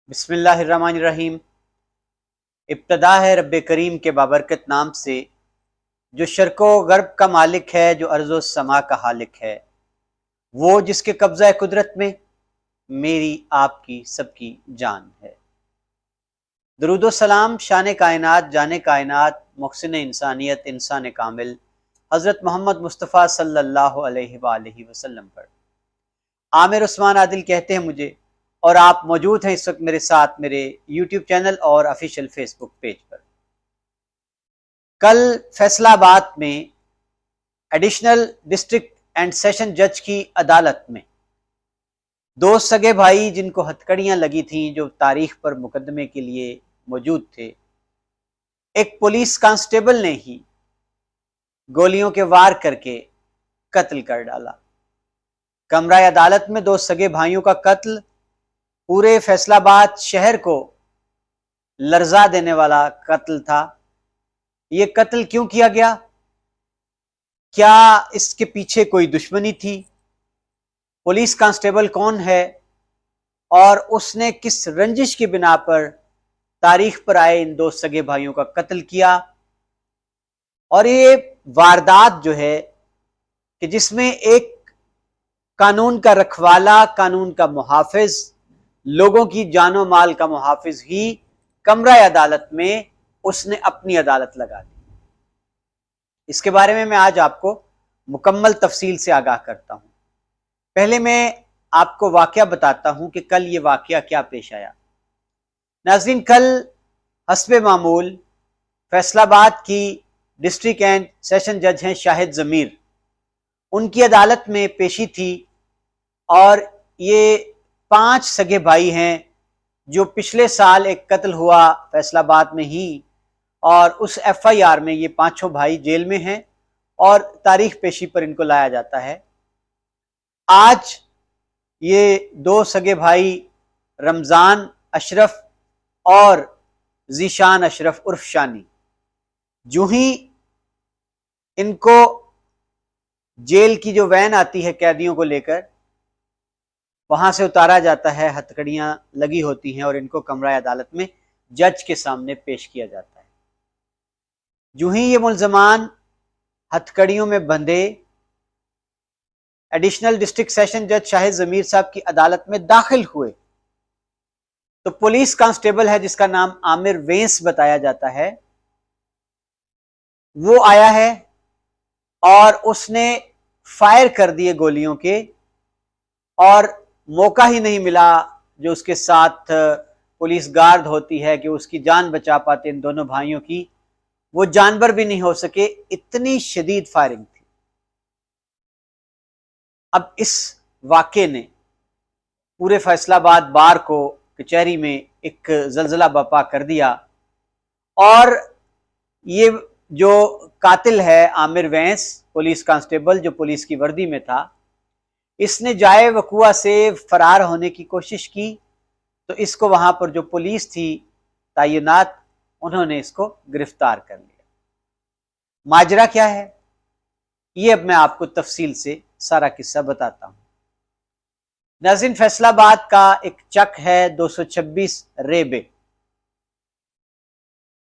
بسم اللہ الرحمن الرحیم۔ ابتدا ہے رب کریم کے بابرکت نام سے، جو شرق و غرب کا مالک ہے، جو ارض و سما کا خالق ہے، وہ جس کے قبضہ قدرت میں میری آپ کی سب کی جان ہے۔ درود و سلام شان کائنات، جان کائنات، محسن انسانیت، انسان کامل حضرت محمد مصطفیٰ صلی اللہ علیہ وآلہ وسلم پر۔ عامر عثمان عادل کہتے ہیں مجھے، اور آپ موجود ہیں اس وقت میرے ساتھ میرے یوٹیوب چینل اور آفیشیل فیس بک پیج پر۔ کل فیصلہ آباد میں ایڈیشنل ڈسٹرکٹ اینڈ سیشن جج کی عدالت میں دو سگے بھائی جن کو ہتھکڑیاں لگی تھیں، جو تاریخ پر مقدمے کے لیے موجود تھے، ایک پولیس کانسٹیبل نے ہی گولیوں کے وار کر کے قتل کر ڈالا۔ کمرہ عدالت میں دو سگے بھائیوں کا قتل پورے فیصل آباد شہر کو لرزا دینے والا قتل تھا۔ یہ قتل کیوں کیا گیا؟ کیا اس کے پیچھے کوئی دشمنی تھی؟ پولیس کانسٹیبل کون ہے اور اس نے کس رنجش کی بنا پر تاریخ پر آئے ان دو سگے بھائیوں کا قتل کیا؟ اور یہ واردات جو ہے کہ جس میں ایک قانون کا رکھوالا، قانون کا محافظ، لوگوں کی جان و مال کا محافظ ہی کمرہ عدالت میں اس نے اپنی عدالت لگا دی۔ اس کے بارے میں آج آپ کو مکمل تفصیل سے آگاہ کرتا ہوں۔ پہلے میں آپ کو واقعہ بتاتا ہوں کہ کل یہ واقعہ کیا پیش آیا۔ ناظرین، کل حسب معمول فیصل آباد کی ڈسٹرکٹ اینڈ سیشن جج ہیں شاہد ضمیر، ان کی عدالت میں پیشی تھی، اور یہ 5 سگے بھائی ہیں جو پچھلے سال ایک قتل ہوا فیصل آباد میں ہی، اور اس ایف آئی آر میں یہ 5 بھائی جیل میں ہیں اور تاریخ پیشی پر ان کو لایا جاتا ہے۔ آج یہ 2 سگے بھائی رمضان اشرف اور ذیشان اشرف عرف شانی، جو ہی ان کو جیل کی جو وین آتی ہے قیدیوں کو لے کر، وہاں سے اتارا جاتا ہے، ہتھکڑیاں لگی ہوتی ہیں اور ان کو کمرہ عدالت میں جج کے سامنے پیش کیا جاتا ہے۔ جو ہی یہ ملزمان ہتھکڑیوں میں بندھے ایڈیشنل ڈسٹرکٹ سیشن جج شاہد ضمیر صاحب کی عدالت میں داخل ہوئے، تو پولیس کانسٹیبل ہے جس کا نام عامر وینس بتایا جاتا ہے، وہ آیا ہے اور اس نے فائر کر دیے گولیوں کے، اور موقع ہی نہیں ملا جو اس کے ساتھ پولیس گارڈ ہوتی ہے کہ اس کی جان بچا پاتے ان دونوں بھائیوں کی، وہ جانبر بھی نہیں ہو سکے، اتنی شدید فائرنگ تھی۔ اب اس واقعے نے پورے فیصل آباد بار کو کچہری میں ایک زلزلہ برپا کر دیا، اور یہ جو قاتل ہے عامر وینس، پولیس کانسٹیبل جو پولیس کی وردی میں تھا، اس نے جائے وقوع سے فرار ہونے کی کوشش کی، تو اس کو وہاں پر جو پولیس تھی تعینات، انہوں نے اس کو گرفتار کر لیا۔ ماجرا کیا ہے یہ اب میں آپ کو تفصیل سے سارا قصہ بتاتا ہوں۔ ناظرین، فیصل آباد کا ایک چک ہے 226 ریبے،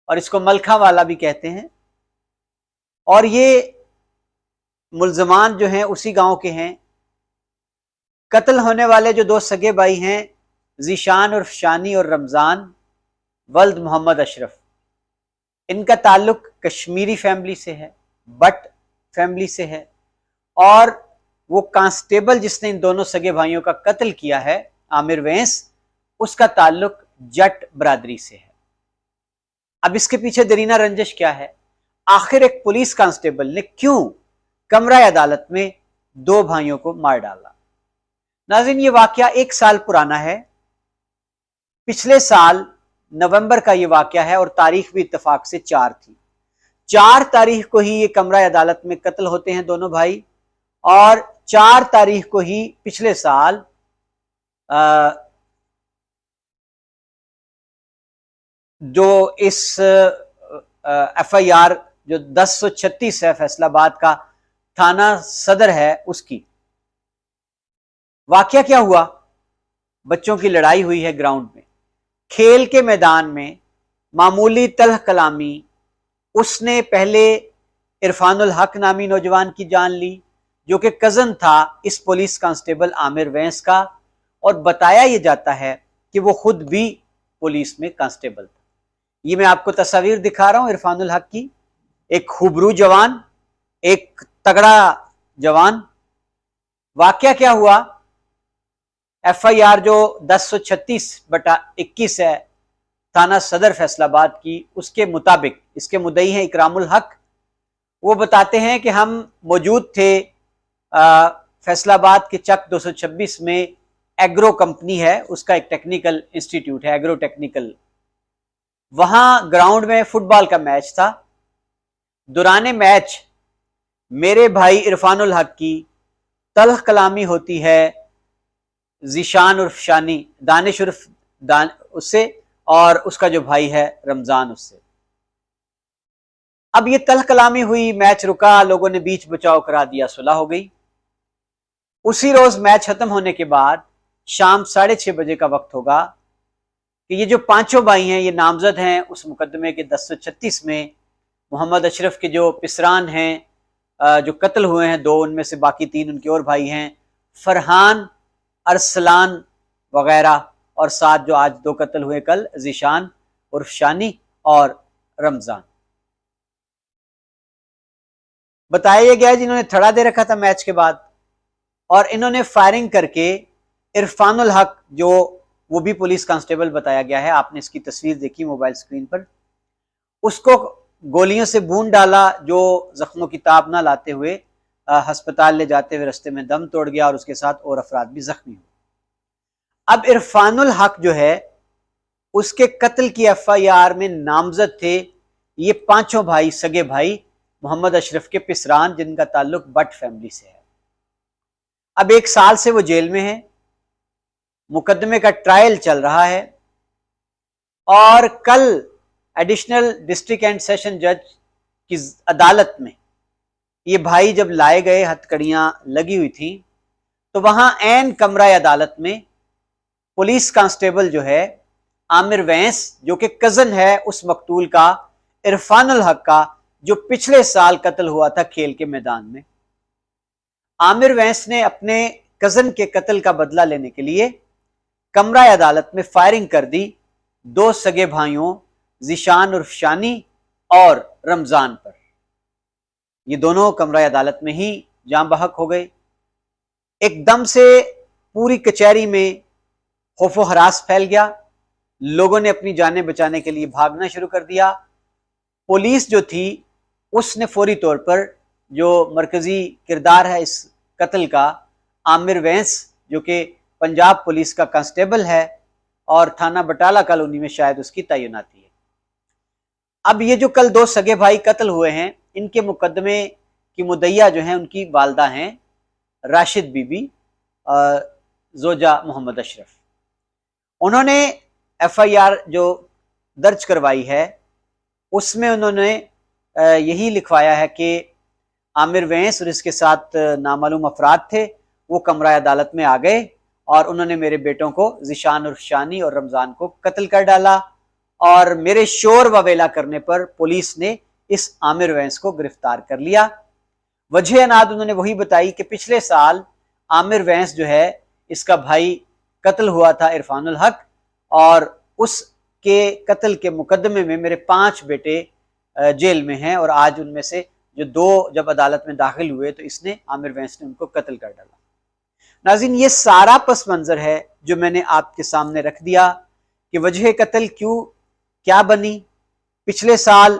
اور اس کو ملکھا والا بھی کہتے ہیں، اور یہ ملزمان جو ہیں اسی گاؤں کے ہیں۔ قتل ہونے والے جو 2 سگے بھائی ہیں، ذیشان عرف شانی اور رمضان ولد محمد اشرف، ان کا تعلق کشمیری فیملی سے ہے، بٹ فیملی سے ہے، اور وہ کانسٹیبل جس نے ان دونوں سگے بھائیوں کا قتل کیا ہے عامر وینس، اس کا تعلق جٹ برادری سے ہے۔ اب اس کے پیچھے درینہ رنجش کیا ہے؟ آخر ایک پولیس کانسٹیبل نے کیوں کمرہ عدالت میں 2 بھائیوں کو مار ڈالا؟ ناظرین، یہ واقعہ 1 سال پرانا ہے، پچھلے سال نومبر کا یہ واقعہ ہے، اور تاریخ بھی اتفاق سے 4 تھی۔ 4 تاریخ کو ہی یہ کمرہ عدالت میں قتل ہوتے ہیں دونوں بھائی، اور 4 تاریخ کو ہی پچھلے سال جو اس ایف آئی آر جو 1036 ہے فیصل آباد کا تھانہ صدر ہے، اس کی واقعہ کیا ہوا؟ بچوں کی لڑائی ہوئی ہے گراؤنڈ میں، کھیل کے میدان میں معمولی تلخ کلامی اس نے پہلے عرفان الحق نامی نوجوان کی جان لی جو کہ کزن تھا اس پولیس کانسٹیبل عامر وینس کا، اور بتایا یہ جاتا ہے کہ وہ خود بھی پولیس میں کانسٹیبل تھا۔ یہ میں آپ کو تصاویر دکھا رہا ہوں عرفان الحق کی، ایک خوبرو جوان، ایک تگڑا جوان۔ واقعہ کیا ہوا؟ ایف آئی آر جو 1036/21 ہے تھانہ صدر فیصل آباد کی، اس کے مطابق اس کے مدعی ہیں اکرام الحق۔ وہ بتاتے ہیں کہ ہم موجود تھے فیصل آباد کے چک 226 میں، ایگرو کمپنی ہے، اس کا ایک ٹیکنیکل انسٹیٹیوٹ ہے، ایگرو ٹیکنیکل۔ وہاں گراؤنڈ میں فٹ بال کا میچ تھا۔ دوران میچ میرے بھائی عرفان الحق کی تلخ کلامی ہوتی ہے ذیشان عرف شانی، دانش عرف اس سے، اور اس کا جو بھائی ہے رمضان اس سے۔ اب یہ تلخ کلامی ہوئی، میچ رکا، لوگوں نے بیچ بچاؤ کرا دیا، صلح ہو گئی۔ اسی روز میچ ختم ہونے کے بعد شام 6:30 بجے کا وقت ہوگا کہ یہ جو پانچوں بھائی ہیں یہ نامزد ہیں اس مقدمے کے 1036 میں۔ محمد اشرف کے جو پسران ہیں جو قتل ہوئے ہیں 2، ان میں سے باقی 3 ان کے اور بھائی ہیں، فرحان، ارسلان وغیرہ، اور 7 جو آج 2 قتل ہوئے کل، ذیشان عرف شانی اور رمضان۔ بتایا گیا جنہوں نے تھڑا دے رکھا تھا میچ کے بعد، اور انہوں نے فائرنگ کر کے عرفان الحق جو وہ بھی پولیس کانسٹیبل بتایا گیا ہے، آپ نے اس کی تصویر دیکھی موبائل سکرین پر، اس کو گولیوں سے بھون ڈالا جو زخموں کی تاب نہ لاتے ہوئے ہسپتال لے جاتے ہوئے رستے میں دم توڑ گیا، اور اس کے ساتھ اور افراد بھی زخمی ہوئے۔ اب عرفان الحق جو ہے اس کے قتل کی ایف آئی آر میں نامزد تھے یہ پانچوں بھائی، سگے بھائی محمد اشرف کے پسران، جن کا تعلق بٹ فیملی سے ہے۔ اب 1 سال سے وہ جیل میں ہیں، مقدمے کا ٹرائل چل رہا ہے، اور کل ایڈیشنل ڈسٹرکٹ اینڈ سیشن جج کی عدالت میں یہ بھائی جب لائے گئے، ہتھکڑیاں لگی ہوئی تھیں، تو وہاں عین کمرہ عدالت میں پولیس کانسٹیبل جو ہے عامر وینس، جو کہ کزن ہے اس مقتول کا عرفان الحق کا جو پچھلے سال قتل ہوا تھا کھیل کے میدان میں، عامر وینس نے اپنے کزن کے قتل کا بدلہ لینے کے لیے کمرہ عدالت میں فائرنگ کر دی 2 سگے بھائیوں ذیشان عرف شانی اور رمضان پر۔ یہ دونوں کمرہ عدالت میں ہی جاں بحق ہو گئے۔ ایک دم سے پوری کچہری میں خوف و ہراس پھیل گیا، لوگوں نے اپنی جانیں بچانے کے لیے بھاگنا شروع کر دیا۔ پولیس جو تھی اس نے فوری طور پر، جو مرکزی کردار ہے اس قتل کا، عامر وینس جو کہ پنجاب پولیس کا کانسٹیبل ہے اور تھانہ بٹالہ کالونی میں شاید اس کی تعیناتی ہے۔ اب یہ جو کل 2 سگے بھائی قتل ہوئے ہیں، ان کے مقدمے کی مدعیہ جو ہیں ان کی والدہ ہیں راشد بی بی، زوجہ محمد اشرف۔ انہوں نے ایف آئی آر جو درج کروائی ہے اس میں انہوں نے یہی لکھوایا ہے کہ عامر وینس اور اس کے ساتھ نامعلوم افراد تھے، وہ کمرہ عدالت میں آ گئے اور انہوں نے میرے بیٹوں کو ذیشان عرف شانی اور رمضان کو قتل کر ڈالا، اور میرے شور و ویلا کرنے پر پولیس نے اس عامر وینس کو گرفتار کر لیا۔ وجہ اناد انہوں نے وہی بتائی کہ پچھلے سال عامر وینس جو ہے اس کا بھائی قتل ہوا تھا عرفان الحق، اور اس کے قتل کے مقدمے میں میرے 5 بیٹے جیل میں ہیں، اور آج ان میں سے جو 2 جب عدالت میں داخل ہوئے تو اس نے عامر وینس نے ان کو قتل کر ڈالا۔ ناظرین، یہ سارا پس منظر ہے جو میں نے آپ کے سامنے رکھ دیا کہ وجہ قتل کیا بنی۔ پچھلے سال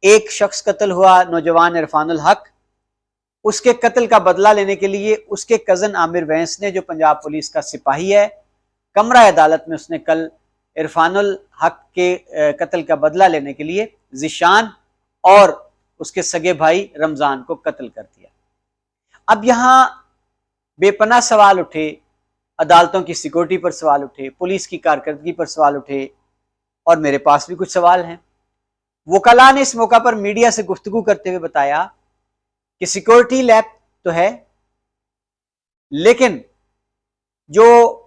ایک شخص قتل ہوا، نوجوان عرفان الحق، اس کے قتل کا بدلہ لینے کے لیے اس کے کزن عامر وینس نے جو پنجاب پولیس کا سپاہی ہے، کمرہ عدالت میں اس نے کل عرفان الحق کے قتل کا بدلہ لینے کے لیے ذیشان اور اس کے سگے بھائی رمضان کو قتل کر دیا۔ اب یہاں بے پناہ سوال اٹھے، عدالتوں کی سیکورٹی پر سوال اٹھے، پولیس کی کارکردگی پر سوال اٹھے، اور میرے پاس بھی کچھ سوال ہیں۔ وکلاء نے اس موقع پر میڈیا سے گفتگو کرتے ہوئے بتایا کہ سیکورٹی لیب تو ہے، لیکن جو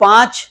5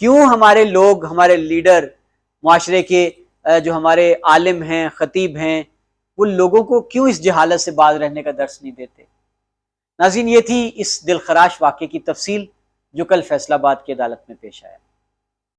کیوں ہمارے لوگ، ہمارے لیڈر، معاشرے کے جو ہمارے عالم ہیں، خطیب ہیں، وہ لوگوں کو کیوں اس جہالت سے باز رہنے کا درس نہیں دیتے؟ ناظرین، یہ تھی اس دلخراش واقعے کی تفصیل جو کل فیصل آباد کی عدالت میں پیش آیا۔